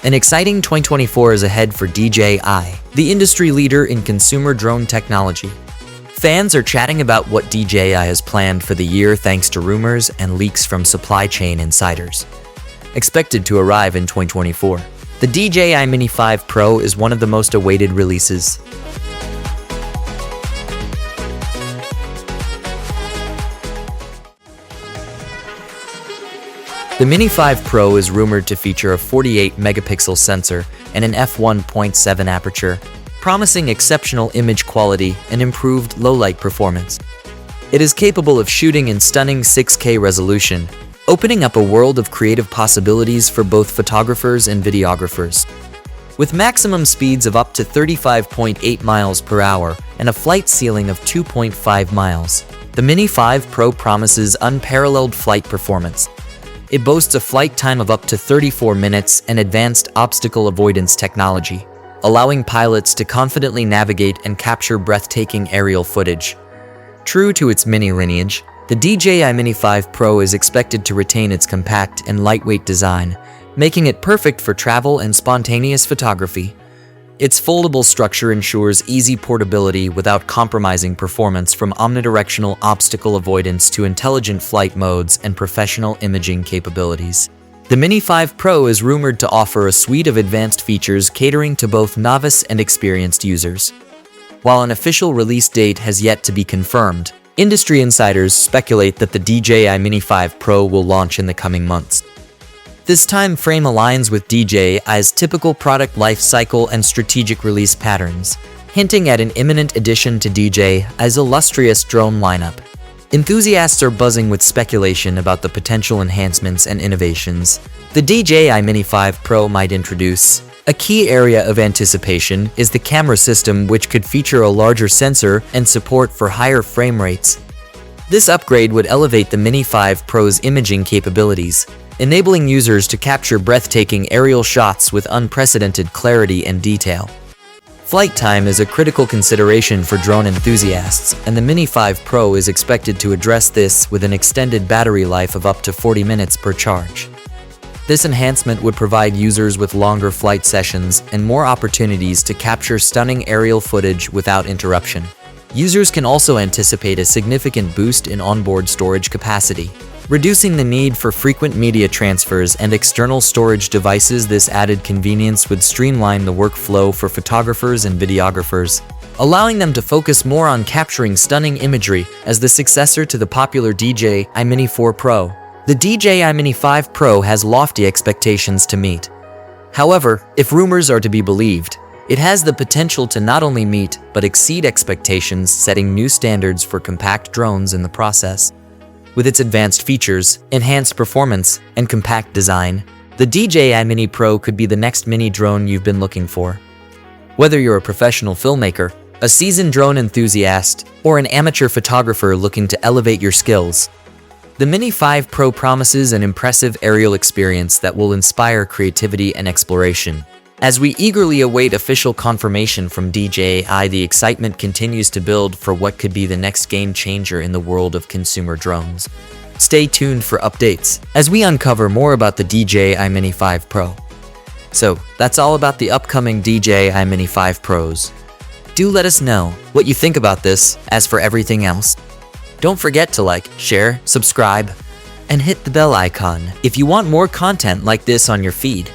An exciting 2024 is ahead for DJI, the industry leader in consumer drone technology. Fans are chatting about what DJI has planned for the year thanks to rumors and leaks from supply chain insiders. Expected to arrive in 2024, the DJI Mini 5 Pro is one of the most awaited releases. The Mini 5 Pro is rumored to feature a 48-megapixel sensor and an f1.7 aperture, promising exceptional image quality and improved low-light performance. It is capable of shooting in stunning 6K resolution, opening up a world of creative possibilities for both photographers and videographers. With maximum speeds of up to 35.8 miles per hour and a flight ceiling of 2.5 miles, the Mini 5 Pro promises unparalleled flight performance. It boasts a flight time of up to 34 minutes and advanced obstacle avoidance technology, allowing pilots to confidently navigate and capture breathtaking aerial footage. True to its Mini lineage, the DJI Mini 5 Pro is expected to retain its compact and lightweight design, making it perfect for travel and spontaneous photography. Its foldable structure ensures easy portability without compromising performance, from omnidirectional obstacle avoidance to intelligent flight modes and professional imaging capabilities. The Mini 5 Pro is rumored to offer a suite of advanced features catering to both novice and experienced users. While an official release date has yet to be confirmed, industry insiders speculate that the DJI Mini 5 Pro will launch in the coming months. This time frame aligns with DJI's typical product life cycle and strategic release patterns, hinting at an imminent addition to DJI's illustrious drone lineup. Enthusiasts are buzzing with speculation about the potential enhancements and innovations the DJI Mini 5 Pro might introduce. A key area of anticipation is the camera system, which could feature a larger sensor and support for higher frame rates. This upgrade would elevate the Mini 5 Pro's imaging capabilities, enabling users to capture breathtaking aerial shots with unprecedented clarity and detail. Flight time is a critical consideration for drone enthusiasts, and the Mini 5 Pro is expected to address this with an extended battery life of up to 40 minutes per charge. This enhancement would provide users with longer flight sessions and more opportunities to capture stunning aerial footage without interruption. Users can also anticipate a significant boost in onboard storage capacity, reducing the need for frequent media transfers and external storage devices. This added convenience would streamline the workflow for photographers and videographers, allowing them to focus more on capturing stunning imagery. As the successor to the popular DJI Mini 4 Pro, the DJI Mini 5 Pro has lofty expectations to meet. However, if rumors are to be believed, it has the potential to not only meet but exceed expectations, setting new standards for compact drones in the process. With its advanced features, enhanced performance, and compact design, the DJI Mini Pro could be the next mini drone you've been looking for. Whether you're a professional filmmaker, a seasoned drone enthusiast, or an amateur photographer looking to elevate your skills, the Mini 5 Pro promises an impressive aerial experience that will inspire creativity and exploration. As we eagerly await official confirmation from DJI, the excitement continues to build for what could be the next game changer in the world of consumer drones. Stay tuned for updates as we uncover more about the DJI Mini 5 Pro. So, that's all about the upcoming DJI Mini 5 Pros. Do let us know what you think about this. As for everything else, don't forget to like, share, subscribe, and hit the bell icon if you want more content like this on your feed.